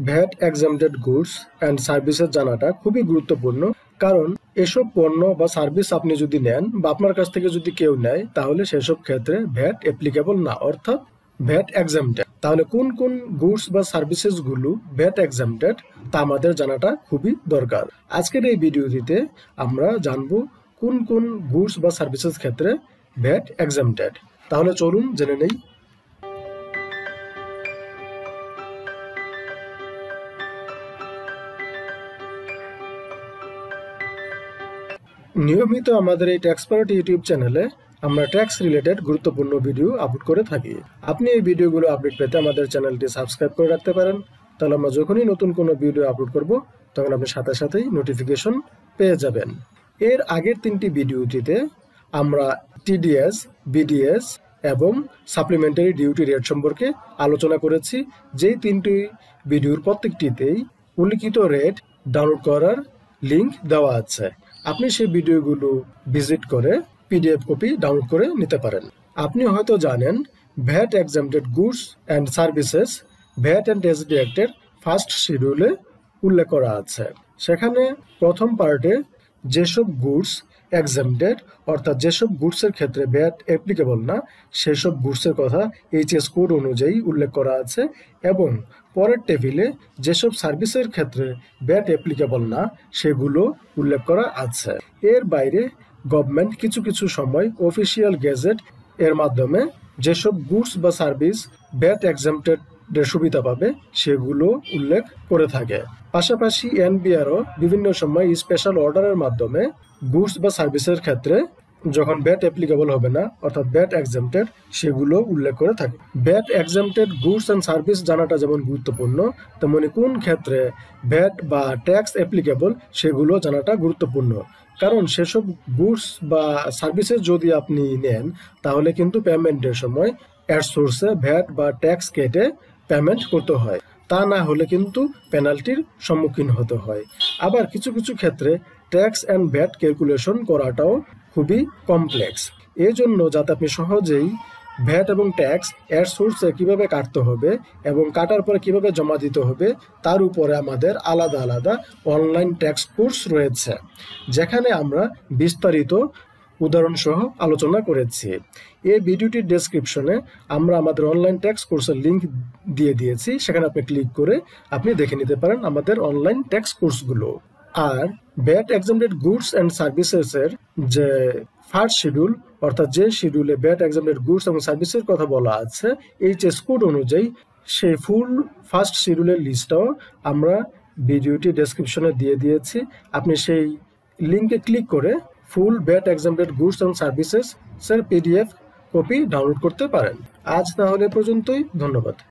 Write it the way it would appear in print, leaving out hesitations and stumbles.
VAT exempted goods and services জানাটা খুবই গুরুত্বপূর্ণ, কারণ এসব পণ্য বা সার্ভিস আপনি যদি নেন বা আপনার কাছ থেকে যদি কেউ নেয়, তাহলে সেসব ক্ষেত্রে ভ্যাট অ্যাপ্লিকেবল না, অর্থাৎ ভ্যাট এক্সামটেড। তাহলে কোন কোন গুডস বা সার্ভিসেস গুলো ভ্যাট এক্সামটেড তা আমাদের জানাটা খুবই দরকার। আজকের এই ভিডিওটিতে আমরা জানবো কোন কোন গুডস বা সার্ভিসেস ক্ষেত্রে ভ্যাট এক্সামটেড। তাহলে চলুন জেনে নেই। নিয়মিত আমাদের এই ট্যাক্সপার্ট ইউটিউব চ্যানেলে আমরা ট্যাক্স রিলেটেড গুরুত্বপূর্ণ ভিডিও আপলোড করে থাকি। আপনি এই ভিডিওগুলো আপডেট পেতে আমাদের চ্যানেলটি সাবস্ক্রাইব করে রাখতে পারেন। তাহলে আমরা যখনই নতুন কোনো ভিডিও আপলোড করব, তখন আপনি সাথে সাথেই নোটিফিকেশন পেয়ে যাবেন। এর আগের 3টি ভিডিওটিতে আমরা টিডিএস, বিডিএস এবং সাপ্লিমেন্টারি ডিউটি রেট সম্পর্কে আলোচনা করেছি। যেই 3টি ভিডিওর প্রত্যেকটিতেই উল্লিখিত রেট ডাউনলোড করার লিঙ্ক দেওয়া আছে। আপনি সেই ভিডিওগুলো ভিজিট করে পিডিএফ কপি ডাউনলোড করে নিতে পারেন। আপনি হয়তো জানেন VAT exempted goods and services VAT and tax অ্যাক্টের ফার্স্ট শিডিউলে উল্লেখ করা আছে। সেখানে প্রথম পার্টে যেসব গুডস এক্সামটেড, অর্থাৎ যেসব গুডসের ক্ষেত্রে ভ্যাট অ্যাপ্লিকেবল না, সেসব গুডসের কথা এইচএস কোড অনুযায়ী উল্লেখ করা আছে, এবং পরের টেবিলে যেসব সার্ভিসের ক্ষেত্রে ভ্যাট অ্যাপ্লিকেবল না, সেগুলো উল্লেখ করা আছে। এর বাইরে গভর্নমেন্ট কিছু কিছু সময় অফিসিয়াল গেজেট এর মাধ্যমে যেসব গুডস বা সার্ভিস ভ্যাট এক্সামটেডের সুবিধা পাবে, সেগুলো উল্লেখ করে থাকে। পাশাপাশি এনবিআরও বিভিন্ন সময় স্পেশাল অর্ডারের মাধ্যমে গুডস বা সার্ভিসের ক্ষেত্রে যখন ভ্যাট অ্যাপ্লিকেবল হবে না, অর্থাৎ ভ্যাট এক্সামটেড, সেগুলো উল্লেখ করে থাকে। VAT exempted goods and service জানাটা যেমন গুরুত্বপূর্ণ, তেমনি কোন ক্ষেত্রে ভ্যাট বা ট্যাক্স অ্যাপ্লিকেবল সেগুলো জানাটা গুরুত্বপূর্ণ। কারণ সেসব গুডস বা সার্ভিসেস যদি আপনি নেন, তাহলে কিন্তু পেমেন্টের সময় এর সোর্সে ভ্যাট বা ট্যাক্স কেটে পেমেন্ট করতে হয়। তা না হলে কিন্তু পেনাল্টির সম্মুখীন হতে হয়। আবার কিছু কিছু ক্ষেত্রে ট্যাক্স অ্যান্ড ভ্যাট ক্যালকুলেশন করাটাও খুবই কমপ্লেক্স। এই জন্য যাতে আপনি সহজেই ভ্যাট এবং ট্যাক্স এর সোর্সে কিভাবে কাটতে হবে এবং কাটার পরে কিভাবে জমা দিতে হবে, তার উপরে আমাদের আলাদা আলাদা অনলাইন ট্যাক্স কোর্স রয়েছে, যেখানে আমরা বিস্তারিত উদাহরণ সহ আলোচনা করেছি। এই ভিডিওটির ডেসক্রিপশনে আমরা আমাদের অনলাইন ট্যাক্স কোর্সের লিঙ্ক দিয়ে দিয়েছি, সেখানে আপনি ক্লিক করে আপনি দেখে নিতে পারেন আমাদের অনলাইন ট্যাক্স কোর্সগুলো। আর ভ্যাট এক্সামটেড গুডস অ্যান্ড সার্ভিসেসের যে ফার্স্ট শিডিউল, অর্থাৎ যে শিডিউলে ভ্যাট এক্সামটেড গুডস এবং সার্ভিসের কথা বলা আছে এইচএস কোড অনুযায়ী, সেই ফুল ফার্স্ট শিডিউলের লিস্টটাও আমরা ভিডিওটি ডেসক্রিপশনে দিয়ে দিয়েছি। আপনি সেই লিঙ্কে ক্লিক করে ফুল ভ্যাট এক্সামটেড গুডস এবং সার্ভিসেস এর পিডিএফ কপি ডাউনলোড করতে পারেন। আজ তাহলে পর্যন্তই, ধন্যবাদ।